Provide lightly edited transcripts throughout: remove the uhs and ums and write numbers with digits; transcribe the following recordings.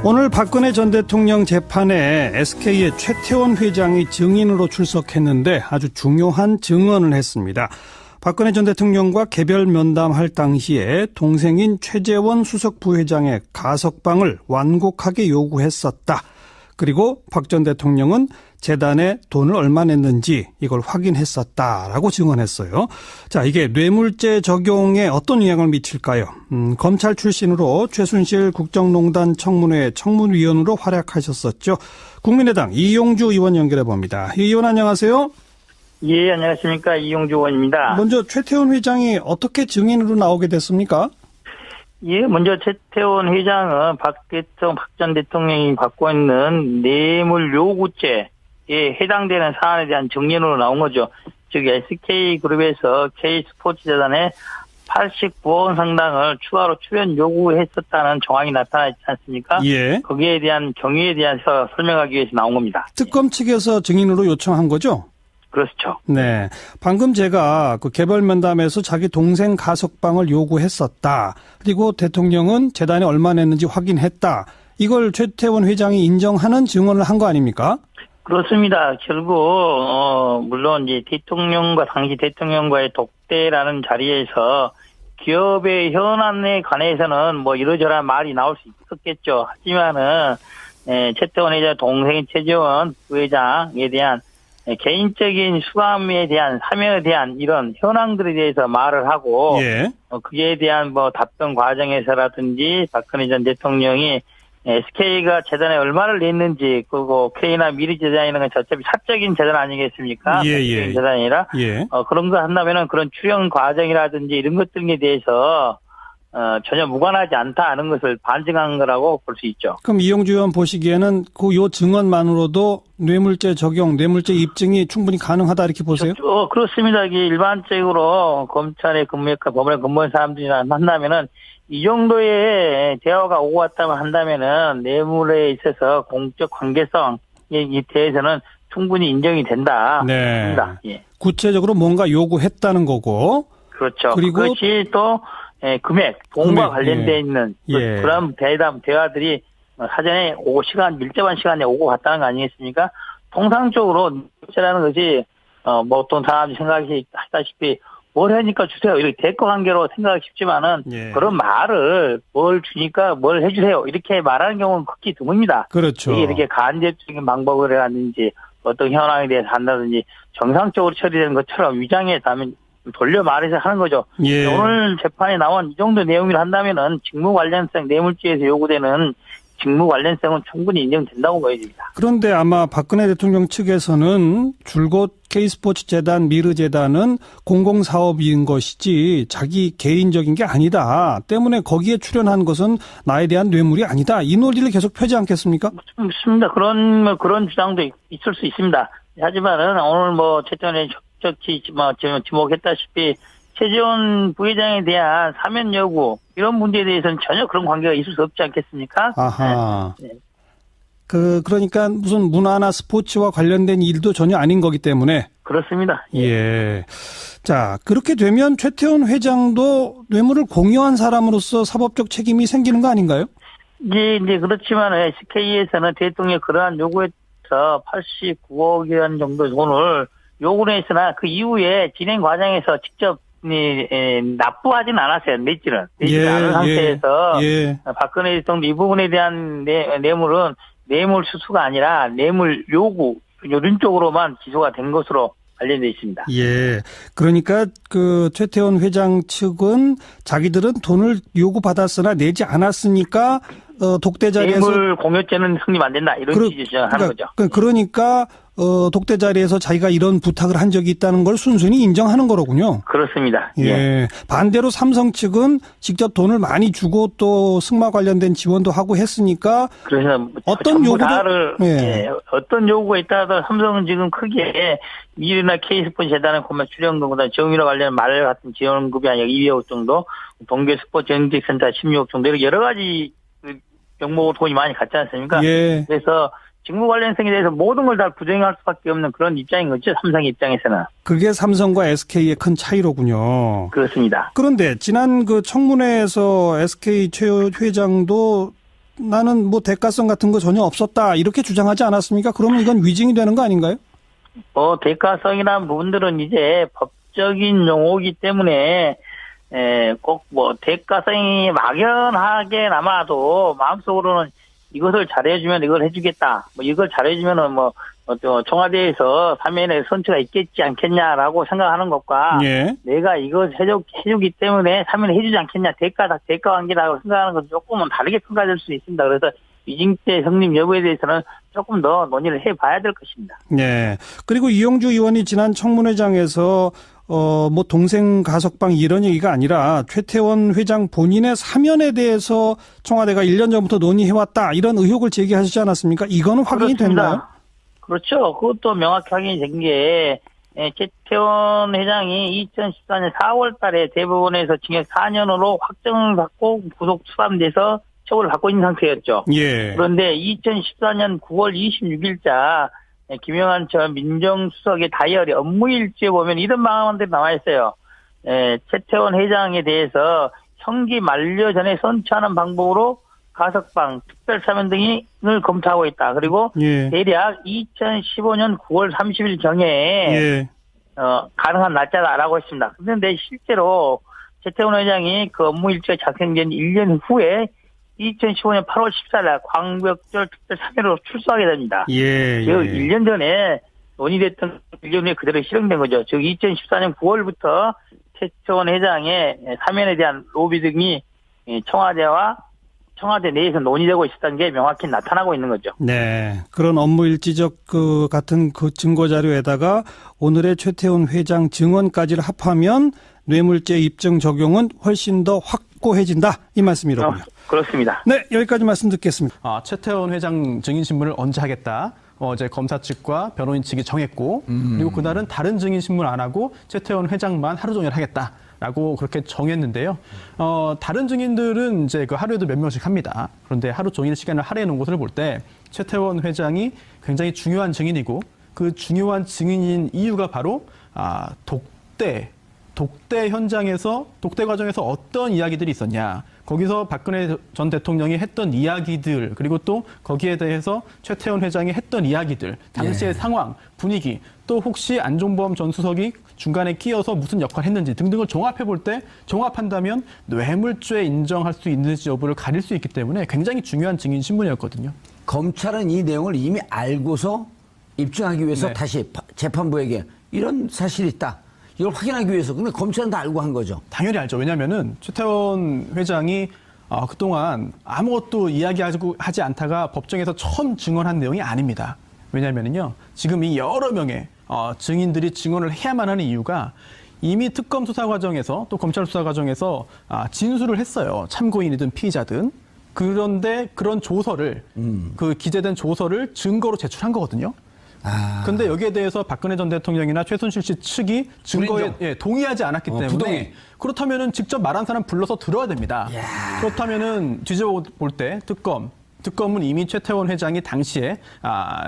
오늘 박근혜 전 대통령 재판에 SK의 최태원 회장이 증인으로 출석했는데 아주 중요한 증언을 했습니다. 박근혜 전 대통령과 개별 면담할 당시에 동생인 최재원 수석 부회장의 가석방을 완곡하게 요구했었다. 그리고 박 전 대통령은 재단에 돈을 얼마 냈는지 이걸 확인했었다라고 증언했어요. 자, 이게 뇌물죄 적용에 어떤 영향을 미칠까요? 검찰 출신으로 최순실 국정농단 청문회 청문위원으로 활약하셨었죠. 국민의당 이용주 의원 연결해 봅니다. 이 의원 안녕하세요. 예, 안녕하십니까. 이용주 의원입니다. 먼저 최태원 회장이 어떻게 증인으로 나오게 됐습니까? 예, 먼저 최태원 회장은 박 전 대통령이 받고 있는 뇌물 요구죄에 해당되는 사안에 대한 증인으로 나온 거죠. 즉 SK그룹에서 K스포츠재단에 89억 원 상당을 추가로 출연 요구했었다는 정황이 나타나 있지 않습니까? 예. 거기에 대한 경위에 대해서 설명하기 위해서 나온 겁니다. 특검 측에서 증인으로 요청한 거죠? 그렇죠. 네. 방금 제가 그 개별 면담에서 자기 동생 가석방을 요구했었다. 그리고 대통령은 재단에 얼마 냈는지 확인했다. 이걸 최태원 회장이 인정하는 증언을 한 거 아닙니까? 그렇습니다. 결국 물론 이제 당시 대통령과의 독대라는 자리에서 기업의 현안에 관해서는 뭐 이러저러한 말이 나올 수 있었겠죠. 하지만은 최태원 회장 동생인 최재원 부회장에 대한 개인적인 수감에 대한 사면에 대한 이런 현황들에 대해서 말을 하고 예. 그에 대한 뭐 답변 과정에서라든지 박근혜 전 대통령이 SK가 재단에 얼마를 냈는지 그리고 K나 미르 재단이라는 건 어차피 사적인 재단 아니겠습니까? 예. 재단이 아니라 예. 그런 거 한다면은 그런 출연 과정이라든지 이런 것들에 대해서 전혀 무관하지 않다 하는 것을 반증한 거라고 볼 수 있죠. 그럼 이용주 의원 보시기에는 요 증언만으로도 뇌물죄 적용, 뇌물죄 입증이 충분히 가능하다 이렇게 보세요? 그렇습니다. 이게 일반적으로 검찰에 근무했고 법원에 근무한 사람들이랑 만나면은 이 정도의 대화가 오고 갔다고 한다면은 뇌물에 있어서 공적 관계성에 대해서는 충분히 인정이 된다. 네. 예. 구체적으로 뭔가 요구했다는 거고. 그렇죠. 그리고 그것이 또 금액, 돈과 관련되어 있는 그런 대화들이 사전에 밀접한 시간에 오고 갔다는 거 아니겠습니까? 통상적으로 뇌물죄라는 것이 어떤 사람이 생각하시다시피 뭘 하니까 주세요. 이렇게 대가 관계로 생각하기 쉽지만은 그런 말을 뭘 주니까 뭘 해주세요. 이렇게 말하는 경우는 극히 드뭅니다. 그렇죠. 이게 이렇게 간접적인 방법을 하든지 어떤 현황에 대해서 한다든지 정상적으로 처리되는 것처럼 위장해서 하면 돌려 말해서 하는 거죠. 예. 오늘 재판에 나온 이 정도 내용을 한다면은 직무 관련성 뇌물죄에서 요구되는 직무 관련성은 충분히 인정된다고 보여집니다. 그런데 아마 박근혜 대통령 측에서는 줄곧 K스포츠재단, 미르재단은 공공사업인 것이지 자기 개인적인 게 아니다. 때문에 거기에 출연한 것은 나에 대한 뇌물이 아니다. 이 논리를 계속 펴지 않겠습니까? 맞습니다. 그런 주장도 있을 수 있습니다. 하지만은 오늘 최태원의 지목했다시피 최재원 부회장에 대한 사면 여부 이런 문제에 대해서는 전혀 그런 관계가 있을 수 없지 않겠습니까? 아하. 네. 그러니까 무슨 문화나 스포츠와 관련된 일도 전혀 아닌 거기 때문에. 그렇습니다. 예. 자, 그렇게 되면 최태원 회장도 뇌물을 공유한 사람으로서 사법적 책임이 생기는 거 아닌가요? 이제 그렇지만 SK에서는 대통령 그러한 요구에서 89억 원 정도 돈을 요구를 했으나 그 이후에 진행 과정에서 직접 납부하지는 않았어요. 내지는 않은 상태에서 박근혜 대통령 이 부분에 대한 뇌물은 뇌물 수수가 아니라 뇌물 요구 이런 쪽으로만 기소가 된 것으로 관련되어 있습니다. 예. 그러니까 그 최태원 회장 측은 자기들은 돈을 요구받았으나 내지 않았으니까 독대 자리에서 뇌물 공여죄는 성립 안 된다 이런 취지 주장하는 거죠. 그러니까 독대 자리에서 자기가 이런 부탁을 한 적이 있다는 걸 순순히 인정하는 거로군요. 그렇습니다. 예. 반대로 삼성 측은 직접 돈을 많이 주고 또 승마 관련된 지원도 하고 했으니까 그래서 어떤 요구도 어떤 요구가 있다가 삼성은 지금 크게 미르나 K스포츠 재단의 공매 출연금보다 정유라 관련 말 같은 지원금이 아니라 200억 정도, 동계 스포츠 정책센터 16억 정도 이렇게 여러 가지 명목으로 돈이 많이 갔지 않습니까? 예. 그래서 직무 관련성에 대해서 모든 걸 다 부정할 수밖에 없는 그런 입장인 거죠. 삼성 입장에서는. 그게 삼성과 SK의 큰 차이로군요. 그렇습니다. 그런데 지난 그 청문회에서 SK 최 회장도 나는 뭐 대가성 같은 거 전혀 없었다 이렇게 주장하지 않았습니까? 그러면 이건 위증이 되는 거 아닌가요? 대가성이라는 부분들은 이제 법적인 용어이기 때문에 꼭 뭐 대가성이 막연하게 남아도 마음속으로는 이것을 잘해주면 이걸 해주겠다. 뭐 이걸 잘해주면은 뭐 청와대에서 사면의 선처가 있겠지 않겠냐라고 생각하는 것과 예. 내가 이걸 해주기 때문에 사면을 해주지 않겠냐 대가 관계라고 생각하는 것은 조금은 다르게 평가될 수 있습니다. 그래서 위증죄 성립 여부에 대해서는 조금 더 논의를 해봐야 될 것입니다. 네. 그리고 이용주 의원이 지난 청문회장에서 뭐 동생 가석방 이런 얘기가 아니라 최태원 회장 본인의 사면에 대해서 청와대가 1년 전부터 논의해왔다 이런 의혹을 제기하시지 않았습니까? 이거는 확인이 그렇습니다. 됐나요? 그렇죠. 그것도 명확히 확인이 된 게 최태원 회장이 2014년 4월 달에 대법원에서 징역 4년으로 확정을 받고 구속 수감돼서 처벌을 받고 있는 상태였죠. 예. 그런데 2014년 9월 26일자 김영한 전 민정수석의 다이어리 업무일지에 보면 이런 방안들이 나와 있어요. 최태원 회장에 대해서 형기 만료 전에 선처하는 방법으로 가석방, 특별사면 등을 검토하고 있다. 그리고 예. 대략 2015년 9월 30일 경에 예. 가능한 날짜다라고 했습니다. 그런데 실제로 최태원 회장이 그 업무일지가 작성된 1년 후에 2015년 8월 14일 광복절 특별사면으로 출소하게 됩니다. 예. 즉 1년 전에 논의됐던 1년 후에 그대로 실행된 거죠. 즉 2014년 9월부터 최태원 회장의 사면에 대한 로비 등이 청와대 내에서 논의되고 있었던 게 명확히 나타나고 있는 거죠. 네. 그런 업무일지적 같은 그 증거자료에다가 오늘의 최태원 회장 증언까지를 합하면 뇌물죄 입증 적용은 훨씬 더 확고해진다. 이 말씀이로군요. 그렇습니다. 네. 여기까지 말씀 듣겠습니다. 최태원 회장 증인 신문을 언제 하겠다. 어제 검사 측과 변호인 측이 정했고 그리고 그날은 다른 증인 신문 안 하고 최태원 회장만 하루 종일 하겠다라고 그렇게 정했는데요. 다른 증인들은 이제 그 하루에도 몇 명씩 합니다. 그런데 하루 종일 시간을 할애해 놓은 것을 볼 때 최태원 회장이 굉장히 중요한 증인이고 그 중요한 증인인 이유가 바로 독대 현장에서 독대 과정에서 어떤 이야기들이 있었냐. 거기서 박근혜 전 대통령이 했던 이야기들 그리고 또 거기에 대해서 최태원 회장이 했던 이야기들 당시의 상황, 분위기 또 혹시 안종범 전 수석이 중간에 끼어서 무슨 역할을 했는지 등등을 종합해 볼 때 종합한다면 뇌물죄 인정할 수 있는지 여부를 가릴 수 있기 때문에 굉장히 중요한 증인 신문이었거든요. 검찰은 이 내용을 이미 알고서 입증하기 위해서 네. 다시 재판부에게 이런 사실이 있다. 이걸 확인하기 위해서. 근데 검찰은 다 알고 한 거죠. 당연히 알죠. 왜냐하면은 최태원 회장이 그동안 아무것도 이야기하지 않다가 법정에서 처음 증언한 내용이 아닙니다. 왜냐하면요, 지금 이 여러 명의 증인들이 증언을 해야만 하는 이유가 이미 특검 수사 과정에서 또 검찰 수사 과정에서 진술을 했어요. 참고인이든 피의자든. 그런데 그런 조서를 그 기재된 조서를 증거로 제출한 거거든요. 그런데 여기에 대해서 박근혜 전 대통령이나 최순실 씨 측이 증거에 동의하지 않았기 때문에 부동의. 그렇다면은 직접 말한 사람 불러서 들어야 됩니다. 그렇다면은 뒤집어 볼 때 특검은 이미 최태원 회장이 당시에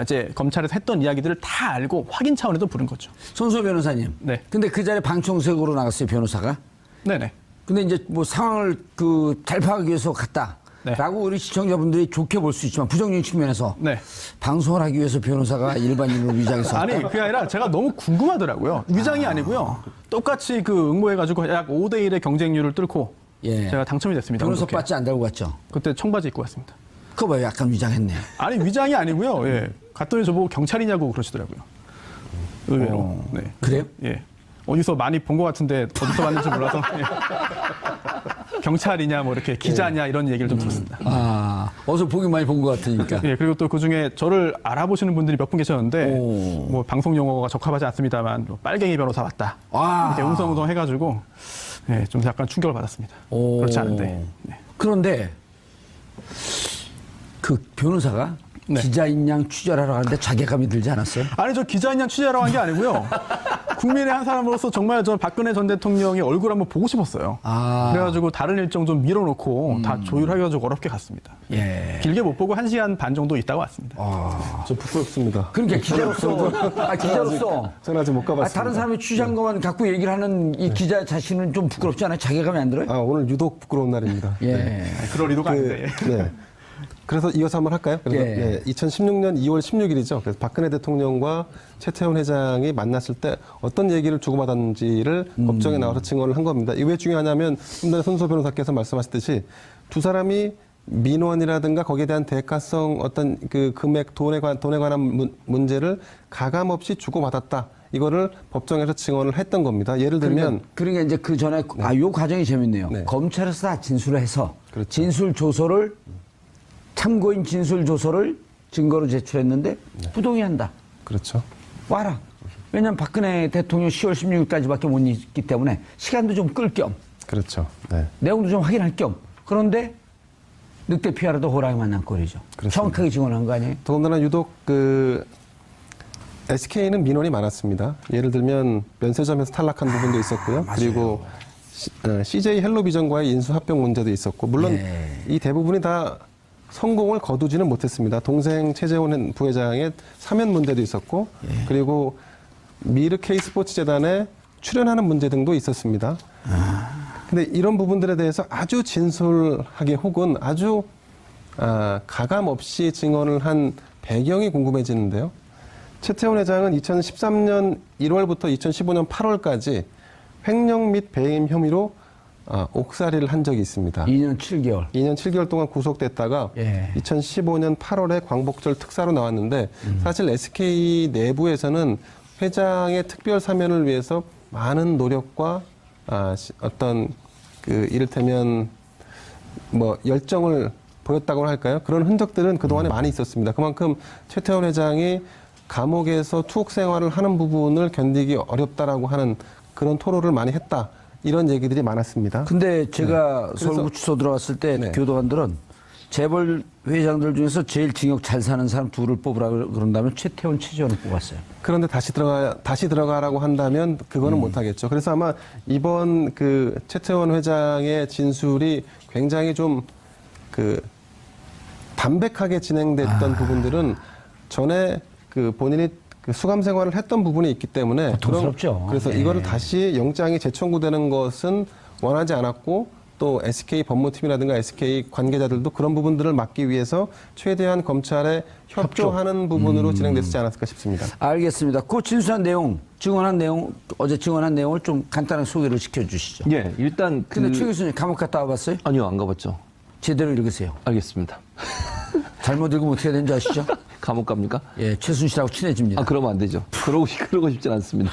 이제 검찰에서 했던 이야기들을 다 알고 확인 차원에서 부른 거죠. 손수호 변호사님. 네. 근데 그 자리에 방청석으로 나갔어요, 변호사가. 네네. 근데 이제 뭐 상황을 잘 파악하기 위해서 갔다. 네. 라고 우리 시청자분들이 좋게 볼 수 있지만 부정적인 측면에서 네. 방송을 하기 위해서 변호사가 일반인으로 위장해서 아니 그게 아니라 제가 너무 궁금하더라고요. 위장이 아니고요. 똑같이 그 응모해가지고 약 5대1의 경쟁률을 뚫고 제가 당첨이 됐습니다. 변호사 그렇게. 바지 안 달고 갔죠? 그때 청바지 입고 갔습니다. 그거 봐요. 약간 위장했네. 아니 위장이 아니고요. 예. 갔더니 저보고 경찰이냐고 그러시더라고요. 의외로. 네. 그래요? 예. 어디서 많이 본 것 같은데 어디서 봤는지 몰라서 예. 경찰이냐 뭐 이렇게 기자냐 이런 얘기를 좀 들었습니다. 어서 보기 많이 본 것 같으니까. 예, 그리고 또 그중에 저를 알아보시는 분들이 몇 분 계셨는데 뭐 방송 용어가 적합하지 않습니다만 뭐 빨갱이 변호사 왔다. 이렇게 웅성웅성 해가지고 예, 좀 약간 충격을 받았습니다. 그렇지 않은데. 네. 그런데 그 변호사가 네. 기자인 양 취재하러 가는데 자괴감이 들지 않았어요? 아니 저 기자인 양 취재하러 간 게 아니고요. 국민의 한 사람으로서 정말 저 박근혜 전 대통령의 얼굴 한번 보고 싶었어요. 그래가지고 다른 일정 좀 밀어놓고 다 조율해가지고 어렵게 갔습니다. 예. 길게 못 보고 1시간 반 정도 있다가 왔습니다. 저 부끄럽습니다. 그러니까 기자로서 저는 아직 못 가봤습니다. 다른 사람이 취재한 것만 갖고 얘기를 하는 이 기자 자신은 좀 부끄럽지 않아요? 자괴감이 안 들어요? 오늘 유독 부끄러운 날입니다. 예. 네. 그럴 의도가 아닌데. 네. 그래서 이어서 한번 할까요? 그래서 예. 2016년 2월 16일이죠. 그래서 박근혜 대통령과 최태원 회장이 만났을 때 어떤 얘기를 주고받았는지를 법정에 나와서 증언을 한 겁니다. 이게 왜 중요하냐면 좀 전에 손소 변호사께서 말씀하셨듯이 두 사람이 민원이라든가 거기에 대한 대가성 어떤 그 금액 돈에 관한 문제를 가감없이 주고받았다. 이거를 법정에서 증언을 했던 겁니다. 예를 들면 그러니까 이제 그 전에 요 과정이 재밌네요. 네. 검찰에서 다 진술을 해서 그렇죠. 진술 조서를 참고인 진술 조서를 증거로 제출했는데 부동의한다. 그렇죠. 와라. 왜냐하면 박근혜 대통령 10월 16일까지밖에 못 있기 때문에 시간도 좀 끌 겸 그렇죠. 네. 내용도 좀 확인할 겸 그런데 늑대 피하라도 호랑이 만난 꼴이죠. 그렇습니다. 정확하게 증언한 거 아니에요? 더군다나 유독 그 SK는 민원이 많았습니다. 예를 들면 면세점에서 탈락한 부분도 있었고요. 그리고 CJ 헬로비전과의 인수합병 문제도 있었고 물론 예. 이 대부분이 다 성공을 거두지는 못했습니다. 동생 최재원 부회장의 사면 문제도 있었고 그리고 미르 K스포츠 재단에 출연하는 문제 등도 있었습니다. 근데 이런 부분들에 대해서 아주 진솔하게 혹은 아주 가감 없이 증언을 한 배경이 궁금해지는데요. 최태원 회장은 2013년 1월부터 2015년 8월까지 횡령 및 배임 혐의로 옥살이를 한 적이 있습니다. 2년 7개월. 2년 7개월 동안 구속됐다가 예. 2015년 8월에 광복절 특사로 나왔는데 사실 SK 내부에서는 회장의 특별 사면을 위해서 많은 노력과 어떤 그 이를테면 뭐 열정을 보였다고 할까요? 그런 흔적들은 그동안에 많이 있었습니다. 그만큼 최태원 회장이 감옥에서 투옥 생활을 하는 부분을 견디기 어렵다라고 하는 그런 토로를 많이 했다. 이런 얘기들이 많았습니다. 근데 제가 그래서- 서울구치소 들어왔을 때 네. 교도관들은 재벌 회장들 중에서 제일 징역 잘 사는 사람 둘을 뽑으라 그런다면 최태원, 최재원을 뽑았어요. 그런데 다시 들어가라고 한다면 그거는 못하겠죠. 그래서 아마 이번 그 최태원 회장의 진술이 굉장히 좀 그 담백하게 진행됐던 부분들은 전에 그 본인이 그 수감 생활을 했던 부분이 있기 때문에 고통스럽죠. 그래서 네. 이거를 다시 영장이 재청구되는 것은 원하지 않았고 또 SK 법무팀이라든가 SK 관계자들도 그런 부분들을 막기 위해서 최대한 검찰에 협조하는 부분으로 진행됐지 않았을까 싶습니다. 알겠습니다. 그 진술한 내용, 증언한 내용, 어제 증언한 내용을 좀 간단하게 소개를 시켜주시죠. 예, 일단 근데 최 교수님 감옥 갔다 와봤어요? 아니요, 안 가봤죠. 제대로 읽으세요. 알겠습니다. 잘못 읽으면 어떻게 되는지 아시죠? 감옥 갑니까? 예, 최순실하고 친해집니다. 아, 그러면 안 되죠. 그러고 싶진 않습니다.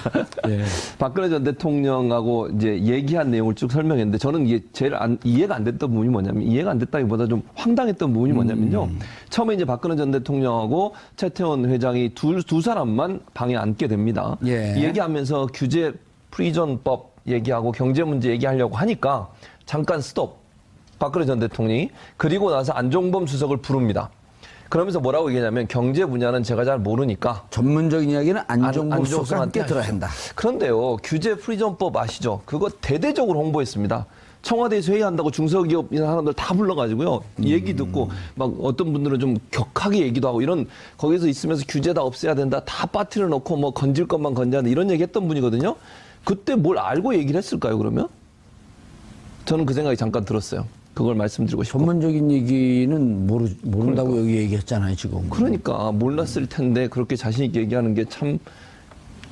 예. 박근혜 전 대통령하고 이제 얘기한 내용을 쭉 설명했는데 저는 이게 제일 이해가 안 됐던 부분이 뭐냐면 이해가 안 됐다기보다 좀 황당했던 부분이 뭐냐면요. 처음에 이제 박근혜 전 대통령하고 최태원 회장이 두 사람만 방에 앉게 됩니다. 예. 얘기하면서 규제 프리전법 얘기하고 경제 문제 얘기하려고 하니까 잠깐 스톱. 박근혜 전 대통령이 그리고 나서 안종범 수석을 부릅니다. 그러면서 뭐라고 얘기하냐면 경제 분야는 제가 잘 모르니까 전문적인 이야기는 안종범 수석과 수석한테 함께 들어야 하시죠. 한다. 그런데요, 규제 프리전법 아시죠? 그거 대대적으로 홍보했습니다. 청와대에서 회의한다고 중소기업 이런 사람들 다 불러가지고요. 얘기 듣고 막 어떤 분들은 좀 격하게 얘기도 하고 이런 거기서 있으면서 규제 다 없애야 된다. 다 빠트려 놓고 뭐 건질 것만 건져야 된다. 이런 얘기 했던 분이거든요. 그때 뭘 알고 얘기를 했을까요, 그러면? 저는 그 생각이 잠깐 들었어요. 그걸 말씀드리고 싶고. 전문적인 얘기는 모른다고 여기 얘기했잖아요, 지금. 그러니까 몰랐을 텐데 그렇게 자신 있게 얘기하는 게 참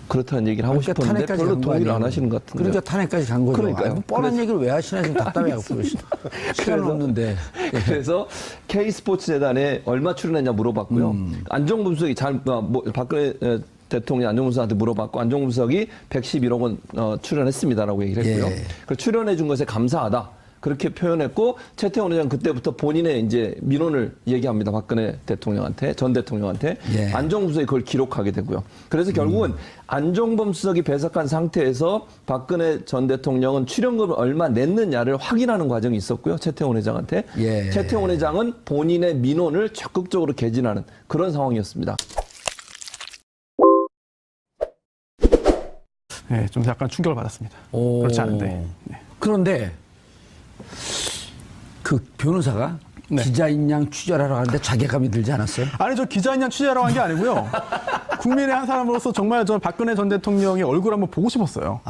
그렇다는 얘기를 하고 그러니까 싶었는데 탄핵까지 별로 간 거 동의를 아니에요. 안 하시는 것 같은데. 그러니까 탄핵까지 간 거죠. 그러니까요. 아니, 뻔한 그래서- 얘기를 왜 하시나 지금 답답해갖고 그러시나. 시간은 없는데. 그래서 K스포츠 재단에 얼마 출연했냐 물어봤고요. 안종범 수석이 박근혜 대통령이 안종범 수석한테 물어봤고 안종범 수석이 111억 원 출연했습니다라고 얘기를 했고요. 예. 그 출연해 준 것에 감사하다. 그렇게 표현했고 최태원 회장 그때부터 본인의 이제 민원을 얘기합니다. 박근혜 대통령한테 전 대통령한테 예. 안종범 수석이 그걸 기록하게 되고요. 그래서 결국은 안종범 수석이 배석한 상태에서 박근혜 전 대통령은 출연금을 얼마 냈느냐를 확인하는 과정이 있었고요. 최태원 회장한테. 예. 최태원 회장은 본인의 민원을 적극적으로 개진하는 그런 상황이었습니다. 네, 좀 약간 충격을 받았습니다. 오. 그렇지 않은데. 네. 그런데 그 변호사가 네. 기자인 양 취재하러 가는데 자괴감이 들지 않았어요? 아니, 저 기자인 양 취재하러 간 게 아니고요. 국민의 한 사람으로서 정말 저 박근혜 전 대통령의 얼굴 한번 보고 싶었어요.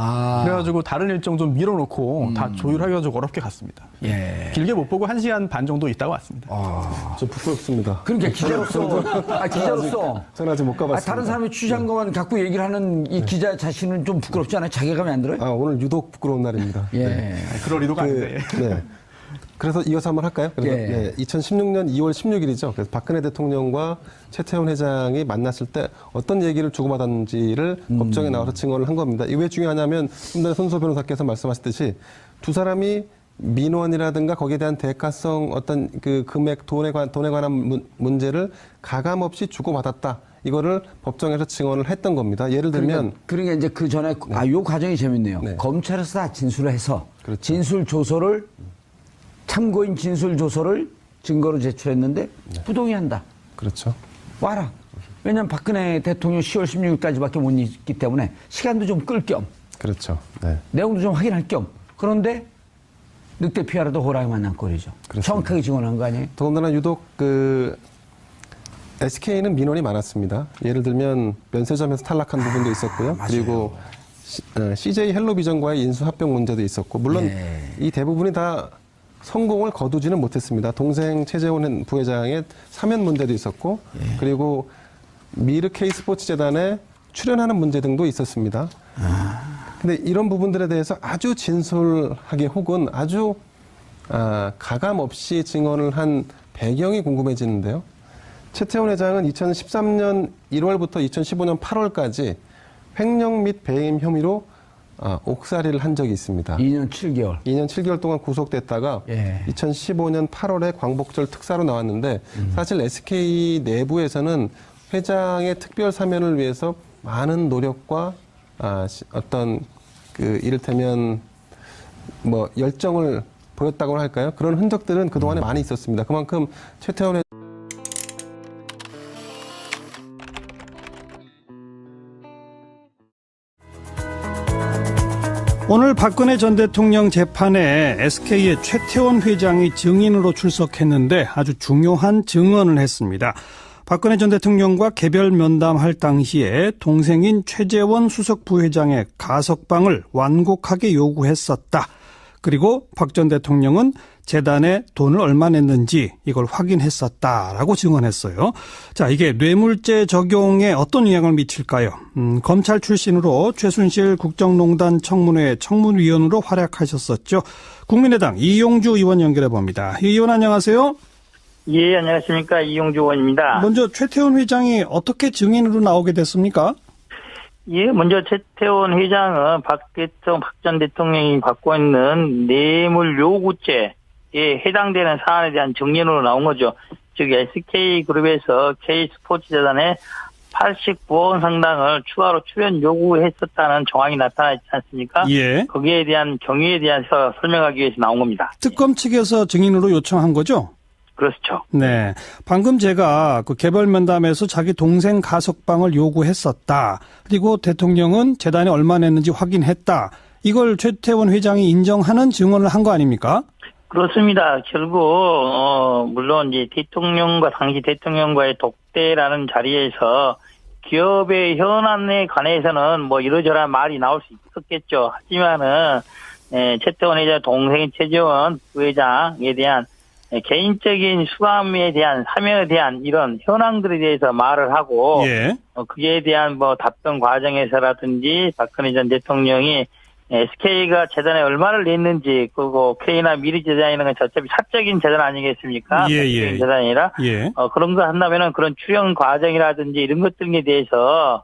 그래가지고 다른 일정 좀 밀어놓고 다 조율해가지고 어렵게 갔습니다. 예. 길게 못 보고 1시간 반 정도 있다가 왔습니다. 좀 부끄럽습니다. 그러니까 기자로서 저는 아직 못 가봤습니다. 다른 사람이 취재한 것만 갖고 얘기를 하는 이 기자 자신은 좀 부끄럽지 않아요? 자괴감이 안 들어요? 오늘 유독 부끄러운 날입니다. 예. 그럴 의도가 아닌데. 네. 그래서 이어서 한번 할까요? 그래서 예. 2016년 2월 16일이죠. 그래서 박근혜 대통령과 최태원 회장이 만났을 때 어떤 얘기를 주고받았는지를 법정에 나와서 증언을 한 겁니다. 이게 왜 중요하냐면 좀 전에 손소 변호사께서 말씀하셨듯이 두 사람이 민원이라든가 거기에 대한 대가성 어떤 그 금액 돈에 관한 문제를 가감없이 주고받았다. 이거를 법정에서 증언을 했던 겁니다. 예를 들면 그러니까 이제 그 전에 요 과정이 재밌네요. 네. 검찰에서 다 진술을 해서 그렇죠. 진술 조서를 참고인 진술 조서를 증거로 제출했는데 부동의한다. 그렇죠. 와라. 왜냐하면 박근혜 대통령 10월 16일까지밖에 못 있기 때문에 시간도 좀 끌 겸 그렇죠. 네. 내용도 좀 확인할 겸 그런데 늑대 피하라도 호랑이 만난 꼴이죠. 그렇습니다. 정확하게 증언한 거 아니에요? 더군다나 유독 SK는 민원이 많았습니다. 예를 들면 면세점에서 탈락한 부분도 있었고요. 그리고 CJ 헬로비전과의 인수합병 문제도 있었고 물론 이 대부분이 다 성공을 거두지는 못했습니다. 동생 최재원 부회장의 사면 문제도 있었고 그리고 미르 K스포츠 재단에 출연하는 문제 등도 있었습니다. 근데 이런 부분들에 대해서 아주 진솔하게 혹은 아주 가감 없이 증언을 한 배경이 궁금해지는데요. 최태원 회장은 2013년 1월부터 2015년 8월까지 횡령 및 배임 혐의로 옥살이를 한 적이 있습니다. 2년 7개월. 2년 7개월 동안 구속됐다가 2015년 8월에 광복절 특사로 나왔는데 사실 SK 내부에서는 회장의 특별 사면을 위해서 많은 노력과 어떤 그 이를테면 뭐 열정을 보였다고 할까요? 그런 흔적들은 그동안에 많이 있었습니다. 그만큼 최태원 회장 오늘 박근혜 전 대통령 재판에 SK의 최태원 회장이 증인으로 출석했는데 아주 중요한 증언을 했습니다. 박근혜 전 대통령과 개별 면담할 당시에 동생인 최재원 수석 부회장의 가석방을 완곡하게 요구했었다. 그리고 박 전 대통령은 재단에 돈을 얼마 냈는지 이걸 확인했었다라고 증언했어요. 자, 이게 뇌물죄 적용에 어떤 영향을 미칠까요? 검찰 출신으로 최순실 국정농단 청문회 청문위원으로 활약하셨었죠. 국민의당 이용주 의원 연결해 봅니다. 이 의원 안녕하세요. 예, 안녕하십니까. 이용주 의원입니다. 먼저 최태원 회장이 어떻게 증인으로 나오게 됐습니까? 예, 먼저 최태원 회장은 박 전 대통령이 받고 있는 뇌물 요구죄에 해당되는 사안에 대한 증인으로 나온 거죠. 즉 SK그룹에서 K스포츠재단에 89억 상당을 추가로 출연 요구했었다는 정황이 나타나 있지 않습니까? 예. 거기에 대한 경위에 대해서 설명하기 위해서 나온 겁니다. 특검 측에서 증인으로 요청한 거죠? 그렇죠. 네. 방금 제가 그 개별 면담에서 자기 동생 가석방을 요구했었다. 그리고 대통령은 재단에 얼마 냈는지 확인했다. 이걸 최태원 회장이 인정하는 증언을 한 거 아닙니까? 그렇습니다. 결국 물론 이제 당시 대통령과의 독대라는 자리에서 기업의 현안에 관해서는 뭐 이러저러한 말이 나올 수 있었겠죠. 하지만은 최태원 회장 동생인 최재원 부회장에 대한 개인적인 수감에 대한 사면에 대한 이런 현황들에 대해서 말을 하고 그에 대한 뭐 답변 과정에서라든지 박근혜 전 대통령이 SK가 재단에 얼마를 냈는지 그리고 K나 미르 재단이라는 건 어차피 사적인 재단 아니겠습니까? 재단이라 그런 거 한다면은 그런 출연 과정이라든지 이런 것들에 대해서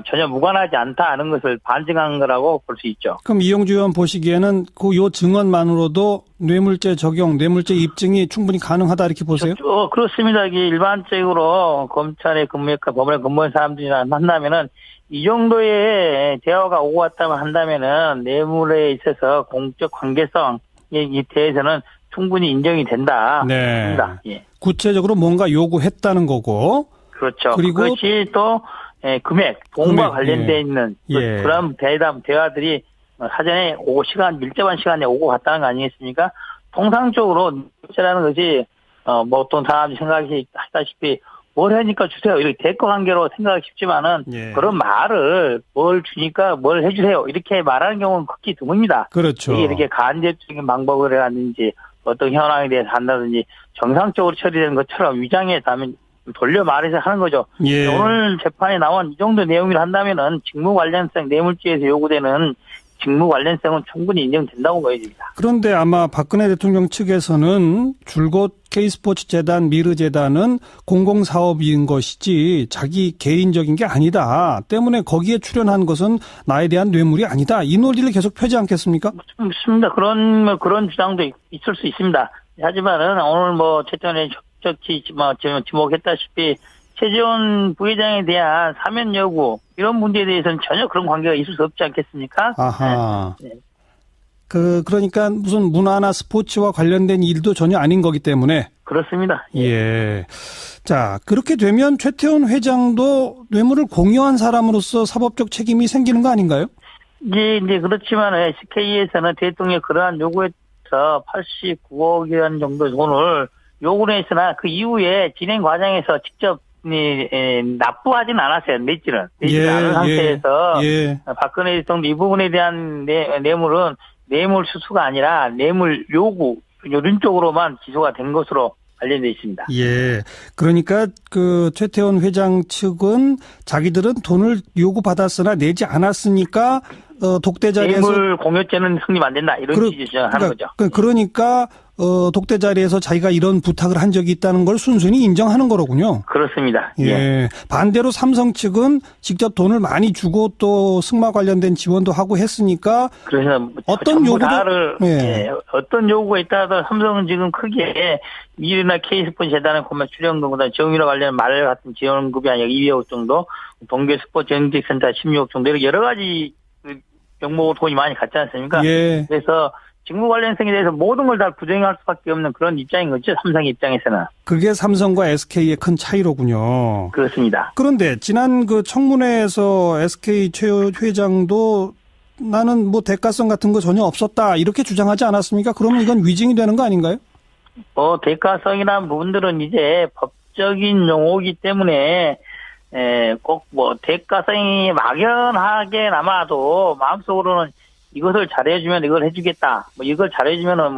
전혀 무관하지 않다 하는 것을 반증한 거라고 볼 수 있죠. 그럼 이용주 의원 보시기에는 요 증언만으로도 뇌물죄 적용, 뇌물죄 입증이 충분히 가능하다 이렇게 보세요? 그렇습니다. 이게 일반적으로 검찰에 근무했고 법원에 근무한 사람들이랑 만나면은 이 정도의 대화가 오고 갔다고 한다면은 뇌물에 있어서 공적 관계성에 대해서는 충분히 인정이 된다. 네. 예. 구체적으로 뭔가 요구했다는 거고. 그렇죠. 그리고 그것이 또 금액, 돈과 관련돼 있는 그런 대화들이 사전에 오고 밀접한 시간에 오고 갔다는 거 아니겠습니까? 통상적으로 뇌물죄라는 것이 어떤 사람이 생각하시다시피 뭘 하니까 주세요. 이렇게 대가 관계로 생각하기 쉽지만은 예. 그런 말을 뭘 주니까 뭘 해주세요. 이렇게 말하는 경우는 극히 드뭅니다. 그렇죠. 이게 이렇게 간접적인 방법을 해라든지 어떤 현황에 대해서 한다든지 정상적으로 처리되는 것처럼 위장해서 하면 돌려 말해서 하는 거죠. 예. 오늘 재판에 나온 이 정도 내용을 한다면은 직무 관련성 뇌물죄에서 요구되는 직무 관련성은 충분히 인정된다고 보여집니다. 그런데 아마 박근혜 대통령 측에서는 줄곧 K스포츠 재단, 미르 재단은 공공사업인 것이지 자기 개인적인 게 아니다. 때문에 거기에 출연한 것은 나에 대한 뇌물이 아니다. 이 논리를 계속 펴지 않겠습니까? 맞습니다. 그런 주장도 있을 수 있습니다. 하지만은 오늘 최전에 적지 지목했다시피 최재원 부회장에 대한 사면 여부 이런 문제에 대해서는 전혀 그런 관계가 있을 수 없지 않겠습니까? 아하. 네. 그러니까 무슨 문화나 스포츠와 관련된 일도 전혀 아닌 거기 때문에. 그렇습니다. 예. 자, 그렇게 되면 최태원 회장도 뇌물을 공여한 사람으로서 사법적 책임이 생기는 거 아닌가요? 이제 그렇지만 SK에서는 대통령 그러한 요구에서 89억 원 정도 돈을 요구를 했으나 그 이후에 진행 과정에서 직접 납부하지는 않았어요. 냈지는 않은 상태에서 예. 박근혜 대통령 이 부분에 대한 뇌물은 뇌물 수수가 아니라 뇌물 요구 이런 쪽으로만 기소가 된 것으로 관련되어 있습니다. 예. 그러니까 그 최태원 회장 측은 자기들은 돈을 요구받았으나 내지 않았으니까 독대 자리에서 뇌물 공여죄는 성립 안 된다 이런 취지죠 하는 거죠. 그러니까 독대 자리에서 자기가 이런 부탁을 한 적이 있다는 걸 순순히 인정하는 거로군요. 그렇습니다. 예. 반대로 삼성 측은 직접 돈을 많이 주고 또 승마 관련된 지원도 하고 했으니까 그래서 어떤 요구도 어떤 요구가 있다도 삼성은 지금 크게 미르나 K스포츠 재단의 공매 출연금보다 정유라 관련 말 같은 지원급이 아니라 200억 정도, 동계 스포츠 정책센터 16억 정도 이렇게 여러 가지 명목으로 돈이 많이 갔지 않습니까? 예. 그래서 직무 관련성에 대해서 모든 걸 다 부정할 수밖에 없는 그런 입장인 거죠. 삼성 입장에서는. 그게 삼성과 SK의 큰 차이로군요. 그렇습니다. 그런데 지난 그 청문회에서 SK 최 회장도 나는 대가성 같은 거 전혀 없었다 이렇게 주장하지 않았습니까? 그러면 이건 위증이 되는 거 아닌가요? 대가성이라는 부분들은 이제 법적인 용어이기 때문에 꼭 대가성이 막연하게 남아도 마음속으로는 이것을 잘해주면 이걸 해주겠다. 이걸 잘해주면은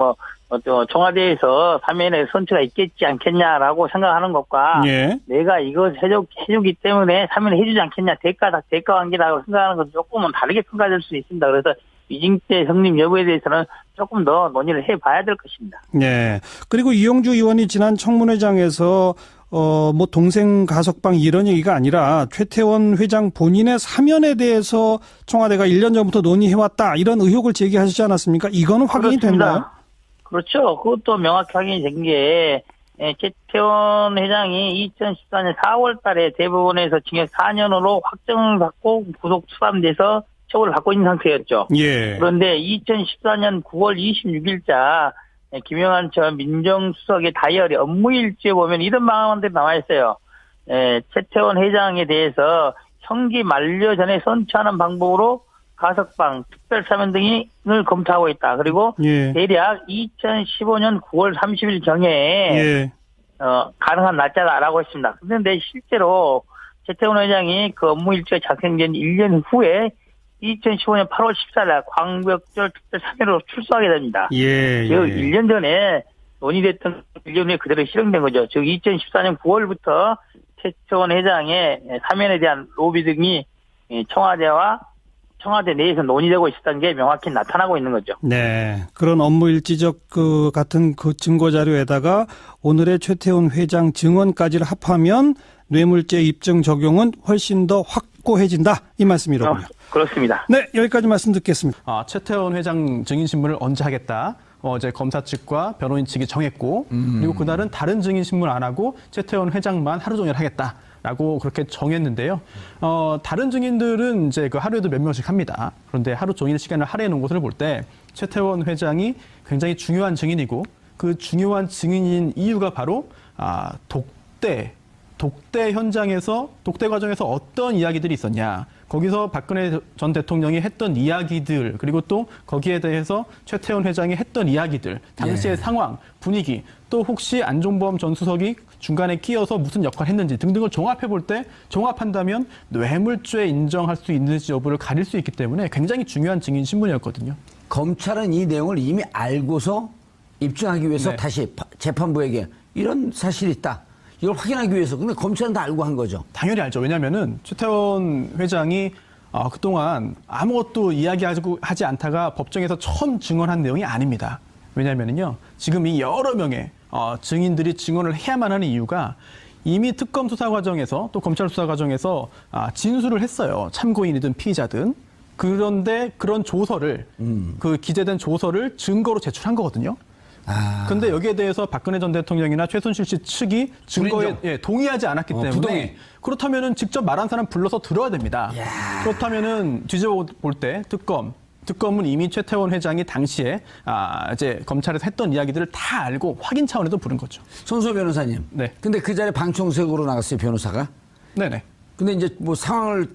청와대에서 사면에 선처가 있겠지 않겠냐라고 생각하는 것과 예. 내가 이걸 해주기 때문에 사면을 해주지 않겠냐. 대가 관계라고 생각하는 것은 조금은 다르게 평가될 수 있습니다. 그래서 위증죄 성립 여부에 대해서는 조금 더 논의를 해봐야 될 것입니다. 네. 그리고 이용주 의원이 지난 청문회장에서 동생 가석방 이런 얘기가 아니라 최태원 회장 본인의 사면에 대해서 청와대가 1년 전부터 논의해왔다 이런 의혹을 제기하시지 않았습니까? 이거는 확인이 됐나요? 그렇죠. 그것도 명확히 확인이 된 게 최태원 회장이 2014년 4월 달에 대법원에서 징역 4년으로 확정을 받고 구속 수감돼서 처벌을 받고 있는 상태였죠. 예. 그런데 2014년 9월 26일자 김영한 전 민정수석의 다이어리 업무일지에 보면 이런 방안들이 나와 있어요. 최태원 회장에 대해서 형기 만료 전에 선처하는 방법으로 가석방, 특별사면 등을 검토하고 있다. 그리고 예. 대략 2015년 9월 30일 경에 예. 가능한 날짜다라고 했습니다. 그런데 실제로 최태원 회장이 그 업무일지가 작성된 1년 후에 2015년 8월 14일 광복절 특별사면으로 출소하게 됩니다. 예. 즉 1년 전에 논의됐던 1년 후에 그대로 실행된 거죠. 즉 2014년 9월부터 최태원 회장의 사면에 대한 로비 등이 청와대 내에서 논의되고 있었던 게 명확히 나타나고 있는 거죠. 네. 그런 업무일지적 같은 그 증거자료에다가 오늘의 최태원 회장 증언까지를 합하면 뇌물죄 입증 적용은 훨씬 더 확고해진다. 이 말씀이로군요. 그렇습니다. 네. 여기까지 말씀 듣겠습니다. 최태원 회장 증인신문을 언제 하겠다. 어제 검사 측과 변호인 측이 정했고 그리고 그날은 다른 증인신문 안 하고 최태원 회장만 하루 종일 하겠다라고 그렇게 정했는데요. 다른 증인들은 이제 그 하루에도 몇 명씩 합니다. 그런데 하루 종일 시간을 할애해 놓은 것을 볼 때 최태원 회장이 굉장히 중요한 증인이고 그 중요한 증인인 이유가 바로 독대 독대 현장에서 독대 과정에서 어떤 이야기들이 있었냐. 거기서 박근혜 전 대통령이 했던 이야기들 그리고 또 거기에 대해서 최태원 회장이 했던 이야기들 당시의 상황, 분위기 또 혹시 안종범 전 수석이 중간에 끼어서 무슨 역할을 했는지 등등을 종합해 볼 때 종합한다면 뇌물죄 인정할 수 있는지 여부를 가릴 수 있기 때문에 굉장히 중요한 증인 신문이었거든요. 검찰은 이 내용을 이미 알고서 입증하기 위해서 네. 다시 재판부에게 이런 사실이 있다. 이걸 확인하기 위해서. 근데 검찰은 다 알고 한 거죠. 당연히 알죠. 왜냐하면은 최태원 회장이 그동안 아무것도 이야기하지 않다가 법정에서 처음 증언한 내용이 아닙니다. 왜냐하면요, 지금 이 여러 명의 증인들이 증언을 해야만 하는 이유가 이미 특검 수사 과정에서 또 검찰 수사 과정에서 진술을 했어요. 참고인이든 피의자든. 그런데 그런 조서를 그 기재된 조서를 증거로 제출한 거거든요. 근데 여기에 대해서 박근혜 전 대통령이나 최순실 씨 측이 증거에 동의하지 않았기 때문에 부동의. 그렇다면은 직접 말한 사람 불러서 들어야 됩니다. 그렇다면은 뒤집어 볼 때 특검은 이미 최태원 회장이 당시에 이제 검찰에서 했던 이야기들을 다 알고 확인 차원에서 부른 거죠. 손수호 변호사님. 네. 근데 그 자리에 방청석으로 나갔어요, 변호사가. 네네. 근데 이제 뭐 상황을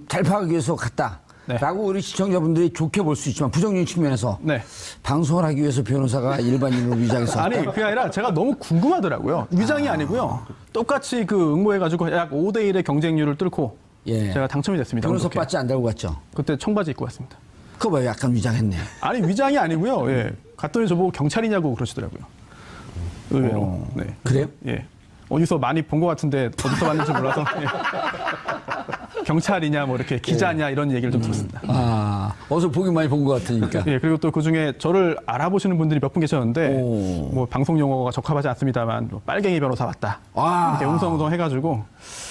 잘 파악하기 위해서 갔다. 네. 라고 우리 시청자분들이 좋게 볼 수 있지만 부정적인 측면에서 네. 방송을 하기 위해서 변호사가 일반인으로 위장해서 아니 그게 아니라 제가 너무 궁금하더라고요. 위장이 아니고요. 똑같이 그 응모해가지고 약 5대1의 경쟁률을 뚫고 예. 제가 당첨이 됐습니다. 변호사 그렇게. 바지 안 달고 갔죠. 그때 청바지 입고 갔습니다. 그거 봐요, 약간 위장했네. 아니 위장이 아니고요. 예. 갔더니 저보고 경찰이냐고 그러시더라고요. 의외로. 네. 그래요? 예. 어디서 많이 본 것 같은데 어디서 봤는지 몰라서 예. 경찰이냐 뭐 이렇게 기자냐 이런 얘기를 좀 들었습니다. 어서 보기 많이 본 것 같으니까. 예, 그리고 또 그 중에 저를 알아보시는 분들이 몇 분 계셨는데 뭐 방송 용어가 적합하지 않습니다만 뭐 빨갱이 변호사 왔다. 이렇게 웅성웅성 해가지고